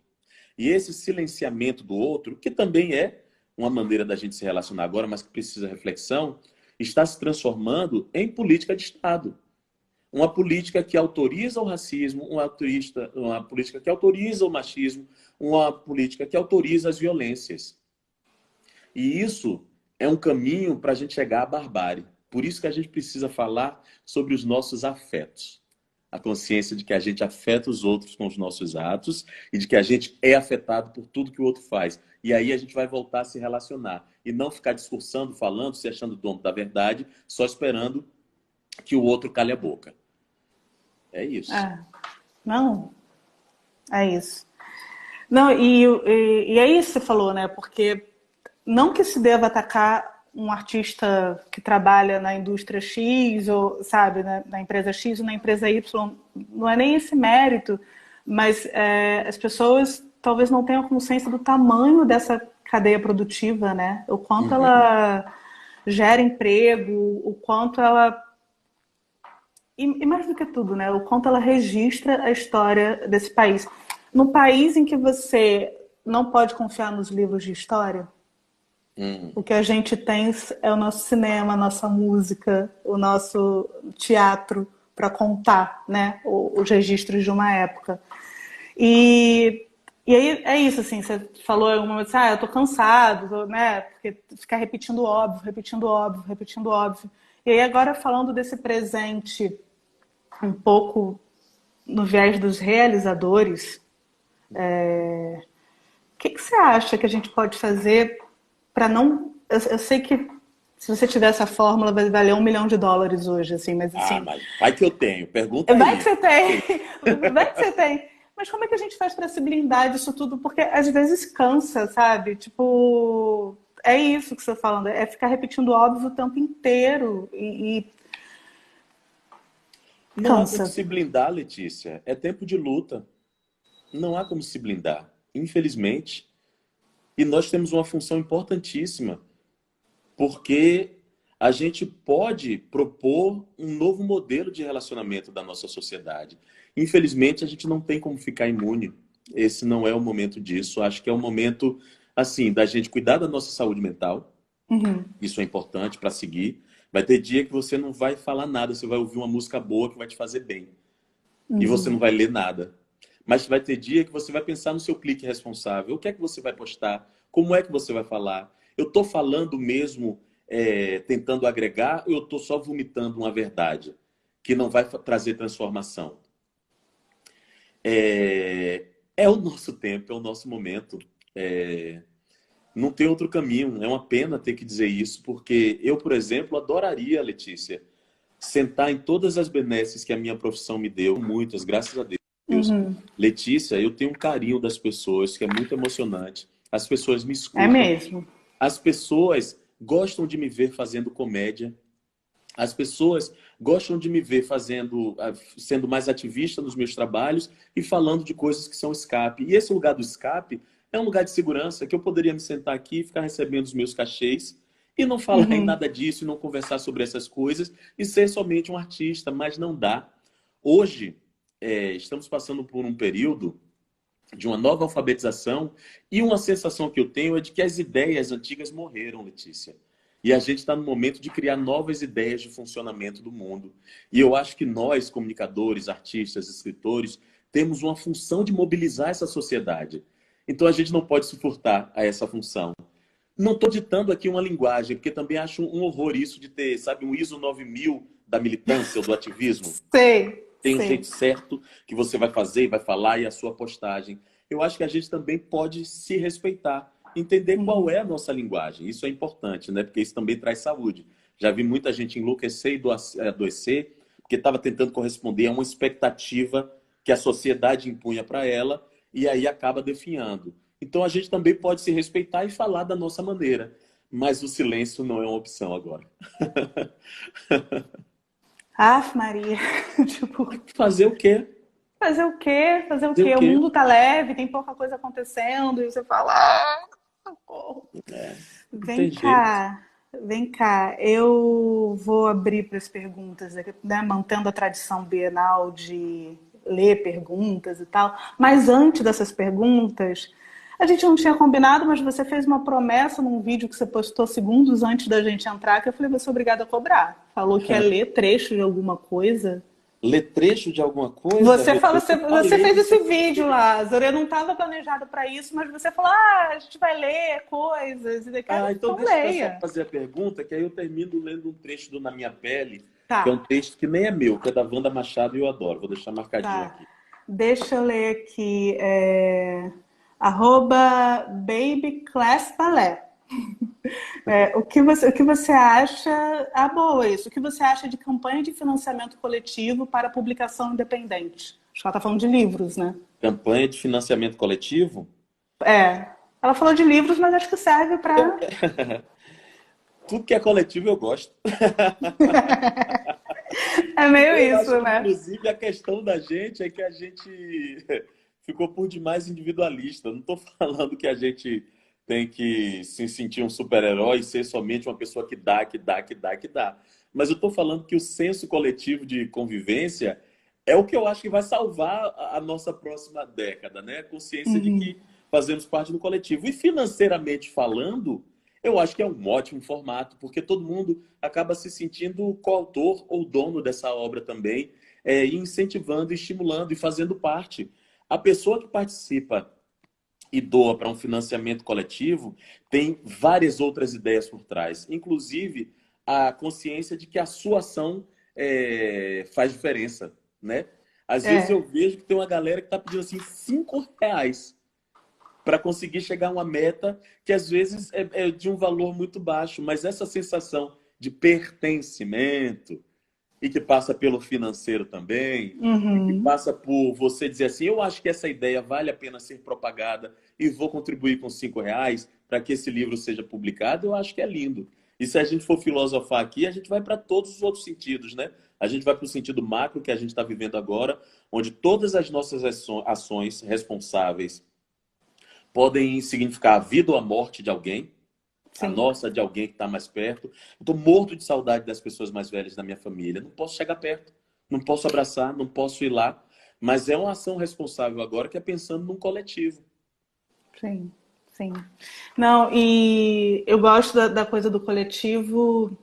E esse silenciamento do outro, que também é uma maneira da gente se relacionar agora, mas que precisa de reflexão, está se transformando em política de Estado. Uma política que autoriza o racismo, uma política que autoriza o machismo, uma política que autoriza as violências. E isso é um caminho para a gente chegar à barbárie. Por isso que a gente precisa falar sobre os nossos afetos. A consciência de que a gente afeta os outros com os nossos atos e de que a gente é afetado por tudo que o outro faz. E aí a gente vai voltar a se relacionar. E não ficar discursando, falando, se achando dono da verdade, só esperando que o outro cale a boca. É isso. Não, é isso. Não, e é isso que você falou, né? Porque não que se deva atacar um artista que trabalha na indústria X, ou, sabe, na empresa X ou na empresa Y, não é nem esse mérito, mas as pessoas talvez não tenham consciência do tamanho dessa cadeia produtiva, né? O quanto ela gera emprego, o quanto ela... E mais do que tudo, né? O quanto ela registra a história desse país. No país em que você não pode confiar nos livros de história, o que a gente tem é o nosso cinema, a nossa música, o nosso teatro para contar, né? Os registros de uma época. E aí é isso, assim, você falou em um momento assim, eu tô cansado, né? Porque ficar repetindo óbvio, repetindo óbvio, repetindo óbvio. E aí agora falando desse presente um pouco no viés dos realizadores, o que você acha que a gente pode fazer para não... Eu sei que se você tiver essa fórmula vai valer $1 milhão hoje, assim, mas assim... mas vai que eu tenho, pergunta aí. Vai que você tem, vai que você tem. Mas como é que a gente faz para se blindar disso tudo? Porque às vezes cansa, sabe? Tipo, é isso que você está falando, é ficar repetindo óbvio o tempo inteiro e Não há como cansa. se blindar, Letícia. É tempo de luta. Não há como se blindar, infelizmente. E nós temos uma função importantíssima, porque a gente pode propor um novo modelo de relacionamento da nossa sociedade. Infelizmente, a gente não tem como ficar imune. Esse não é o momento disso. Acho que é o momento, assim, da gente cuidar da nossa saúde mental. Isso é importante para seguir. Vai ter dia que você não vai falar nada, você vai ouvir uma música boa que vai te fazer bem. E você não vai ler nada. Mas vai ter dia que você vai pensar no seu clique responsável. O que é que você vai postar? Como é que você vai falar? Eu estou falando mesmo, tentando agregar, ou eu estou só vomitando uma verdade que não vai trazer transformação? É o nosso tempo, é o nosso momento. Não tem outro caminho. É uma pena ter que dizer isso, porque eu, por exemplo, adoraria, Letícia, sentar em todas as benesses que a minha profissão me deu, muitas, graças a Deus. Letícia, eu tenho um carinho das pessoas que é muito emocionante. As pessoas me escutam. É mesmo. As pessoas gostam de me ver fazendo comédia. As pessoas gostam de me ver sendo mais ativista nos meus trabalhos e falando de coisas que são escape. E esse lugar do escape é um lugar de segurança que eu poderia me sentar aqui e ficar recebendo os meus cachês e não falar em nada disso, e não conversar sobre essas coisas e ser somente um artista, mas não dá. Hoje, estamos passando por um período de uma nova alfabetização e uma sensação que eu tenho é de que as ideias antigas morreram, Letícia. E a gente está no momento de criar novas ideias de funcionamento do mundo. E eu acho que nós, comunicadores, artistas, escritores, temos uma função de mobilizar essa sociedade. Então a gente não pode se furtar a essa função. Não estou ditando aqui uma linguagem, porque também acho um horror isso de ter, sabe, um ISO 9000 da militância ou do ativismo. Sei. Tem um jeito certo que você vai fazer, vai falar e a sua postagem. Eu acho que a gente também pode se respeitar, entender qual é a nossa linguagem. Isso é importante, né? Porque isso também traz saúde. Já vi muita gente enlouquecer e adoecer porque estava tentando corresponder a uma expectativa que a sociedade impunha para ela e aí acaba definhando. Então a gente também pode se respeitar e falar da nossa maneira. Mas o silêncio não é uma opção agora. Maria. Tipo, fazer o quê? Fazer o quê? Fazer o quê? O mundo tá leve, tem pouca coisa acontecendo, e você fala, socorro. Vem cá, vem cá. Eu vou abrir para as perguntas, né? Mantendo a tradição bienal de ler perguntas e tal. Mas antes dessas perguntas, A gente não tinha combinado, mas você fez uma promessa num vídeo que você postou segundos antes da gente entrar, que eu falei, vou ser obrigada a cobrar. Falou que ia ler trecho de alguma coisa. Ler trecho de alguma coisa? Você falou, Eu você falei fez isso. esse vídeo, Lázaro. Eu não estava planejado para isso, mas você falou, a gente vai ler coisas. E daqui, Então então deixa o pessoal leia. fazer a pergunta, que aí eu termino lendo um trecho do Na Minha Pele, que é um Tá, texto que nem é meu, que é da Wanda Machado e eu adoro. Vou deixar marcadinho tá. aqui. Deixa eu ler aqui. Arroba Baby Class Ballet. O que você acha... Ah, boa isso. O que você acha de campanha de financiamento coletivo para publicação independente? Acho que ela está falando de livros, né? Campanha de financiamento coletivo? É. Ela falou de livros, mas acho que serve Eu- para... Tudo que é coletivo eu gosto. É meio Eu acho isso, que, né? inclusive, a questão da gente é que a gente ficou por demais individualista. Não estou falando que a gente tem que se sentir um super-herói e ser somente uma pessoa que dá, que dá, que dá, que dá. Mas eu estou falando que o senso coletivo de convivência é o que eu acho que vai salvar a nossa próxima década, né? A consciência de que fazemos parte do coletivo. E financeiramente falando, eu acho que é um ótimo formato, porque todo mundo acaba se sentindo coautor ou dono dessa obra também, e incentivando, estimulando e fazendo parte. A pessoa que participa e doa para um financiamento coletivo tem várias outras ideias por trás, inclusive a consciência de que a sua ação faz diferença, né? Às vezes eu É. vejo que tem uma galera que está pedindo assim R$ 5 para conseguir chegar a uma meta que às vezes é de um valor muito baixo, mas essa sensação de pertencimento e que passa pelo financeiro também, e que Uhum. passa por você dizer assim, eu acho que essa ideia vale a pena ser propagada e vou contribuir com R$ 5 para que esse livro seja publicado, eu acho que é lindo. E se a gente for filosofar aqui, a gente vai para todos os outros sentidos, né? A gente vai para o sentido macro que a gente está vivendo agora, onde todas as nossas ações responsáveis podem significar a vida ou a morte de alguém, a Sim. nossa, de alguém que está mais perto. Eu estou morto de saudade das pessoas mais velhas da minha família. Não posso chegar perto, não posso abraçar, não posso ir lá. Mas é uma ação responsável agora que é pensando num coletivo. Sim. Sim. Não, e eu gosto da coisa do coletivo,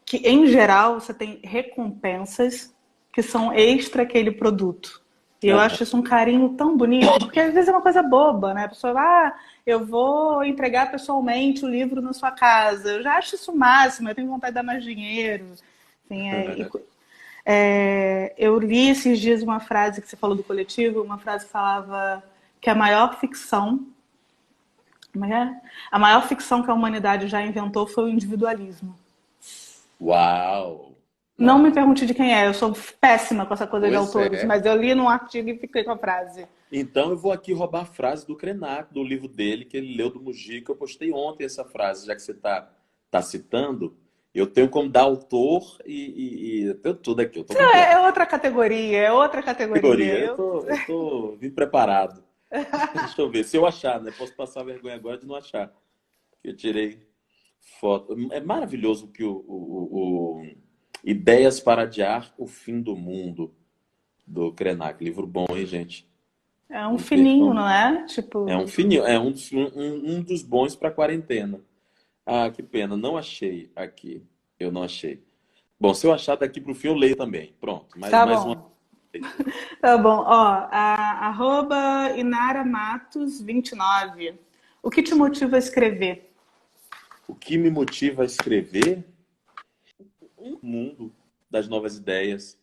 que em geral você tem recompensas que são extra aquele produto. E eu Aham. acho isso um carinho tão bonito, porque às vezes é uma coisa boba, né? A pessoa, eu vou entregar pessoalmente o livro na sua casa. Eu já acho isso o máximo, eu tenho vontade de dar mais dinheiro. Assim, eu li esses dias uma frase que você falou do coletivo, uma frase que falava que a maior ficção, como é? A maior ficção que a humanidade já inventou foi o individualismo. Uau! Não me Nossa, pergunte de quem é, eu sou péssima com essa coisa de pois autores, é. mas eu li num artigo e fiquei com a frase. Então eu vou aqui roubar a frase do Krenak, do livro dele, que ele leu do Mujica. Eu postei ontem essa frase, já que você tá citando. Eu tenho como dar autor e eu tenho tudo aqui, eu tô Não, completo. é outra categoria, é outra categoria. Categoria, eu tô vim preparado. Deixa eu ver, se eu achar, né? Posso passar vergonha agora de não achar. Eu tirei foto. É maravilhoso que Ideias para Adiar o Fim do Mundo, do Krenak. Livro bom, hein, gente? É um Não fininho, percam. não é? É um Tipo, fininho, é um dos bons para quarentena. Ah, que pena, não achei aqui. Eu não achei. Bom, se eu achar daqui pro fim, eu leio também. Pronto, tá mais uma bom. leitura. Tá bom, ó, arroba Inara Matos 29. O que te motiva a escrever? O que me motiva a escrever? Um mundo das novas ideias.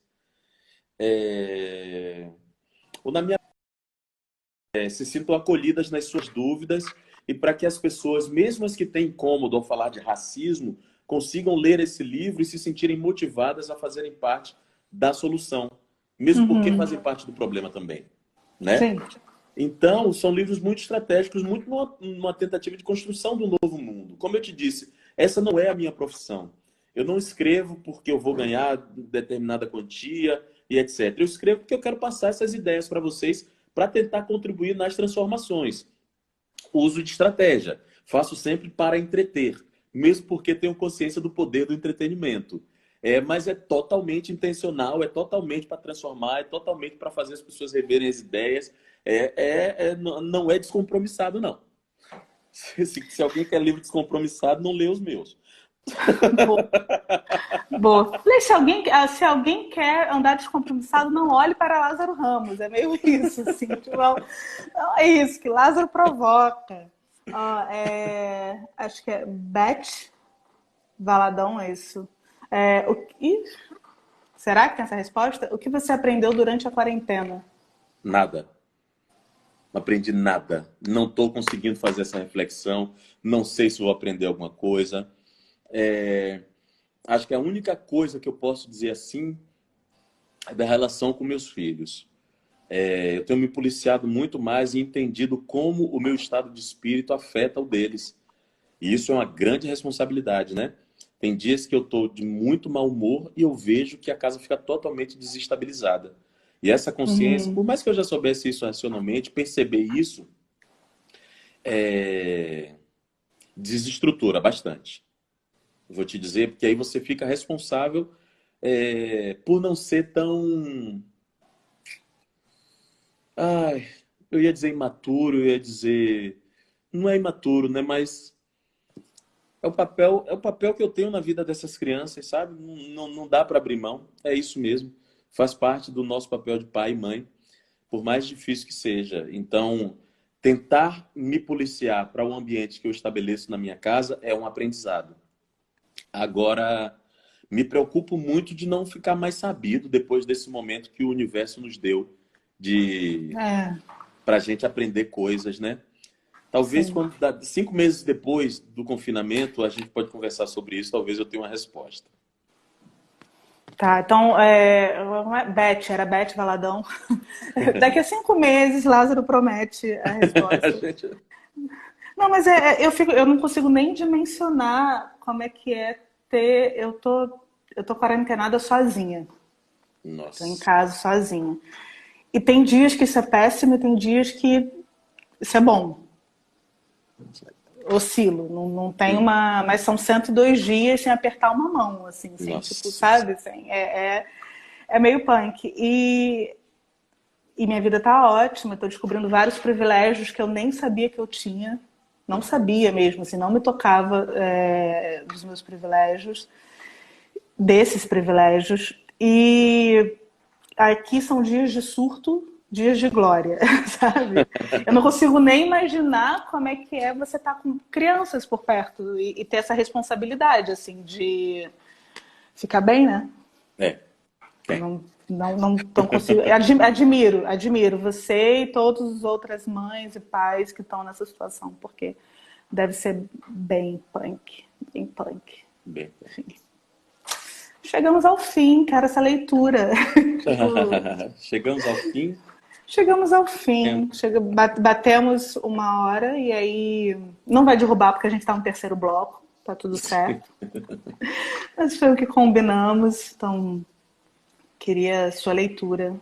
É... Ou na minha se sintam acolhidas nas suas dúvidas e para que as pessoas, mesmo as que têm incômodo ao falar de racismo, consigam ler esse livro e se sentirem motivadas a fazerem parte da solução, mesmo porque Uhum. fazem parte do problema também, né? Sim. Então, são livros muito estratégicos, muito numa tentativa de construção de um novo mundo. Como eu te disse, essa não é a minha profissão. Eu não escrevo porque eu vou ganhar determinada quantia e etc. Eu escrevo porque eu quero passar essas ideias para vocês para tentar contribuir nas transformações. Uso de estratégia. Faço sempre para entreter, mesmo porque tenho consciência do poder do entretenimento. Mas é totalmente intencional, é totalmente para transformar, é totalmente para fazer as pessoas reverem as ideias, Não é descompromissado, não. Se alguém quer livro descompromissado, não lê os meus. Boa. Boa. Se alguém quer andar descompromissado, não olhe para Lázaro Ramos. É meio isso, assim. Tipo, não é isso que Lázaro provoca. Acho que é Beth Valadão, é isso. Será que tem essa resposta? O que você aprendeu durante a quarentena? Nada. Não aprendi nada. Não estou conseguindo fazer essa reflexão. Não sei se vou aprender alguma coisa. Acho que a única coisa que eu posso dizer assim é da relação com meus filhos. Eu tenho me policiado muito mais e entendido como o meu estado de espírito afeta o deles. E isso é uma grande responsabilidade, né? Tem dias que eu estou de muito mau humor e eu vejo que a casa fica totalmente desestabilizada. E essa consciência, por mais que eu já soubesse isso racionalmente, perceber isso desestrutura bastante. Vou te dizer, porque aí você fica responsável por não ser tão... Ai, eu ia dizer imaturo, eu ia dizer... Não é imaturo, né? Mas é o papel que eu tenho na vida dessas crianças, sabe? Não dá para abrir mão. É isso mesmo. Faz parte do nosso papel de pai e mãe, por mais difícil que seja. Então, tentar me policiar para o ambiente que eu estabeleço na minha casa é um aprendizado. Agora, me preocupo muito de não ficar mais sabido depois desse momento que o universo nos deu para a gente aprender coisas, né? Talvez Sim. 5 meses depois do confinamento, a gente pode conversar sobre isso, talvez eu tenha uma resposta. Tá, então, era Beth Valadão. Daqui a 5 meses, Lázaro promete a A resposta. gente... Não, mas eu não consigo nem dimensionar como é que é ter. Eu tô quarentenada sozinha. Tô em Nossa. casa sozinha. E tem dias que isso é péssimo e tem dias que isso é bom. Oscilo, não tem uma. Mas são 102 dias sem apertar uma mão, assim, sem, tipo, Nossa. sabe? Assim, é meio punk. E minha vida tá ótima, eu tô descobrindo vários privilégios que eu nem sabia que eu tinha. Não sabia mesmo, assim, não me tocava dos meus privilégios, desses privilégios. E aqui são dias de surto, dias de glória, sabe? Eu não consigo nem imaginar como é que é você estar com crianças por perto e ter essa responsabilidade, assim, de ficar bem, né? Tem. Não consigo. Admiro você e todas as outras mães e pais que estão nessa situação, porque deve ser bem punk, bem punk. Bem. Enfim. Chegamos ao fim, cara, essa leitura. Tipo, Chegamos ao fim. chegamos ao fim. Batemos 1 hora e aí não vai derrubar porque a gente tá no terceiro bloco, tá tudo certo. Mas foi o que combinamos, então queria sua leitura,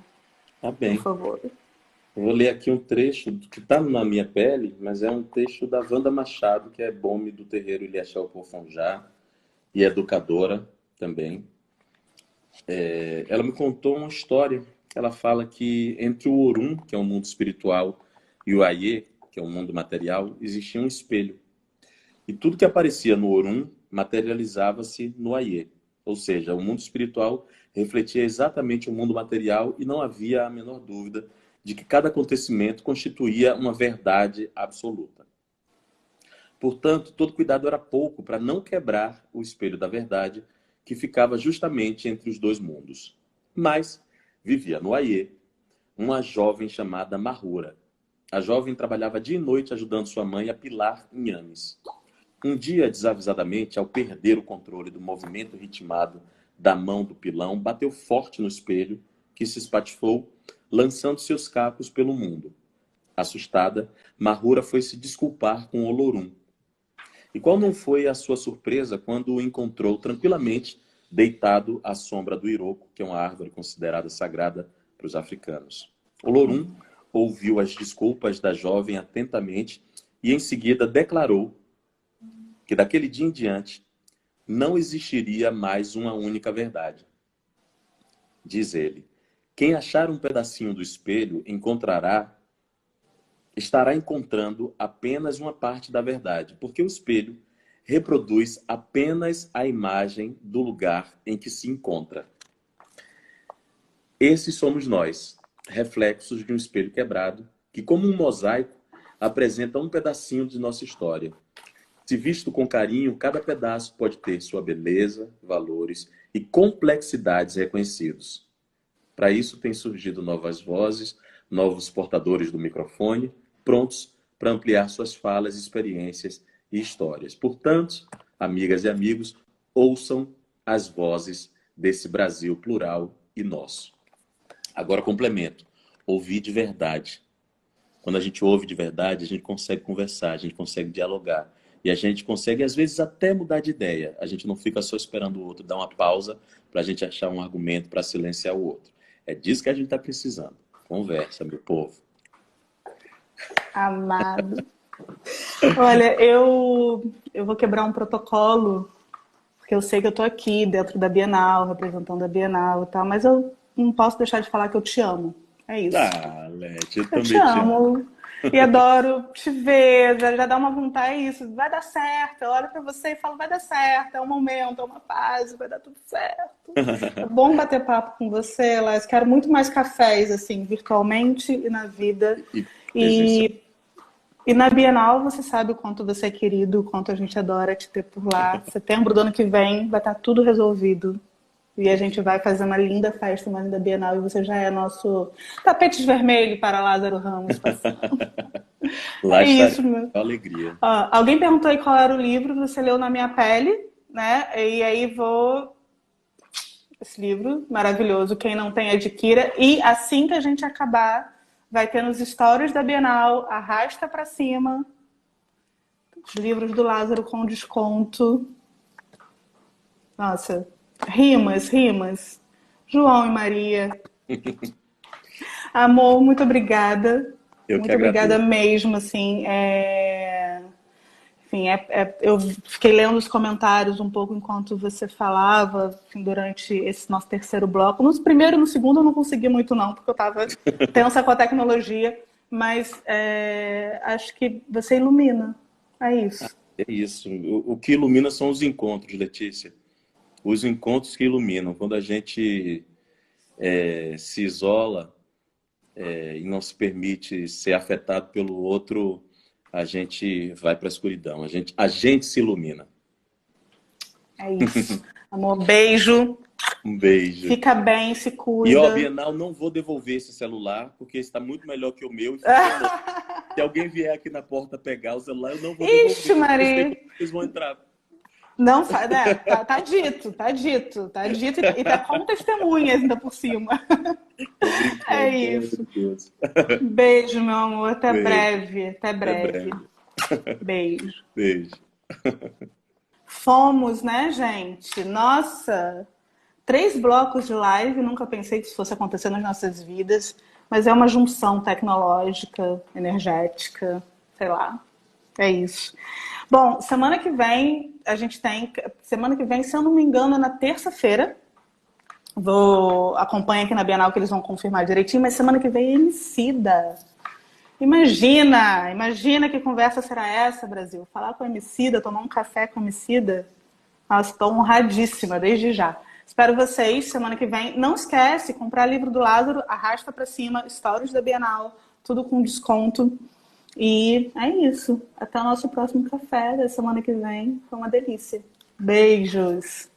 Tá por bem. favor. Eu vou ler aqui um trecho que está na minha pele, mas é um trecho da Wanda Machado, que é Bome do Terreiro Ilhéu Pofonjá e educadora também. Ela me contou uma história. Ela fala que entre o Orum, que é um mundo espiritual, e o Aie, que é um mundo material, existia um espelho. E tudo que aparecia no Orum materializava-se no Aie. Ou seja, o mundo espiritual refletia exatamente o mundo material e não havia a menor dúvida de que cada acontecimento constituía uma verdade absoluta. Portanto, todo cuidado era pouco para não quebrar o espelho da verdade que ficava justamente entre os dois mundos. Mas vivia no Aie uma jovem chamada Mahura. A jovem trabalhava dia e noite ajudando sua mãe a pilar inhames. Um dia, desavisadamente, ao perder o controle do movimento ritmado da mão do pilão, bateu forte no espelho, que se espatifou, lançando seus cacos pelo mundo. Assustada, Mahura foi se desculpar com Olorum. E qual não foi a sua surpresa quando o encontrou tranquilamente deitado à sombra do Iroko, que é uma árvore considerada sagrada para os africanos. Olorum ouviu as desculpas da jovem atentamente e em seguida declarou que daquele dia em diante não existiria mais uma única verdade. Diz ele, quem achar um pedacinho do espelho encontrará estará encontrando apenas uma parte da verdade, porque o espelho reproduz apenas a imagem do lugar em que se encontra. Esses somos nós, reflexos de um espelho quebrado, que, como um mosaico, apresenta um pedacinho de nossa história. Se visto com carinho, cada pedaço pode ter sua beleza, valores e complexidades reconhecidos. Para isso, tem surgido novas vozes, novos portadores do microfone, prontos para ampliar suas falas, experiências e histórias. Portanto, amigas e amigos, ouçam as vozes desse Brasil plural e nosso. Agora, complemento. Ouvir de verdade. Quando a gente ouve de verdade, a gente consegue conversar, a gente consegue dialogar. E a gente consegue, às vezes, até mudar de ideia. A gente não fica só esperando o outro dar uma pausa para a gente achar um argumento para silenciar o outro. É disso que a gente está precisando. Conversa, meu povo. Amado. Olha, eu vou quebrar um protocolo, porque eu sei que eu tô aqui dentro da Bienal, representando a Bienal e tal, mas eu não posso deixar de falar que eu te amo. É isso. Ah, Leti, eu Eu também te amo. E adoro te ver, já dá uma vontade, é isso, vai dar certo. Eu olho pra você e falo, vai dar certo, é um momento, é uma fase, vai dar tudo certo. É bom bater papo com você, Lés. Quero muito mais cafés, assim, virtualmente e na vida. E E na Bienal, você sabe o quanto você é querido, o quanto a gente adora te ter por lá. Setembro do ano que vem vai estar tudo resolvido. E a gente vai fazer uma linda festa, uma linda Bienal. E você já é nosso tapete vermelho para Lázaro Ramos passando. lá É estarei, isso, meu. com alegria. Ó, alguém perguntou aí qual era o livro, você leu Na Minha Pele, né? E aí vou... Esse livro maravilhoso, quem não tem, adquira. E assim que a gente acabar, vai ter nos stories da Bienal, arrasta pra cima, os livros do Lázaro com desconto. Nossa, rimas, rimas. João e Maria. Amor, muito obrigada. Eu que Muito obrigada agradeço. mesmo, assim. Enfim, eu fiquei lendo os comentários um pouco enquanto você falava, assim, durante esse nosso terceiro bloco. No primeiro e no segundo eu não consegui muito não, porque eu estava tensa com a tecnologia, mas acho que você ilumina. É isso. É isso. O que ilumina são os encontros, Letícia. Os encontros que iluminam. Quando a gente se isola e não se permite ser afetado pelo outro, a gente vai para a escuridão. A gente se ilumina. É isso. Amor, beijo. Um beijo. Fica bem, se E, ó, cuida. Bienal, não vou devolver esse celular, porque está muito melhor que o meu. E funciona. Se alguém vier aqui na porta pegar o celular, eu não vou devolver. Ixi, Maria. Eu sei que vocês vão entrar. Não faz, né? Tá dito, tá dito, tá dito e tá com testemunhas ainda por cima. Tô brincando, É pelo amor isso. de Deus. Beijo, meu amor. Até Beijo. breve. Até Até breve. breve. Beijo. Beijo. Fomos, né, gente? Nossa, 3 blocos de live. Nunca pensei que isso fosse acontecer nas nossas vidas. Mas é uma junção tecnológica, energética, sei lá. É isso. Bom, semana que vem a gente tem... Semana que vem, se eu não me engano, é na terça-feira. Acompanha aqui na Bienal que eles vão confirmar direitinho. Mas semana que vem é Emicida. Imagina que conversa será essa, Brasil? Falar com a Emicida, tomar um café com a Emicida. Nossa, estou honradíssima desde já. Espero vocês semana que vem. Não esquece, comprar livro do Lázaro, arrasta pra cima, stories da Bienal, tudo com desconto. E é isso. Até o nosso próximo café da semana que vem. Foi uma delícia. Beijos!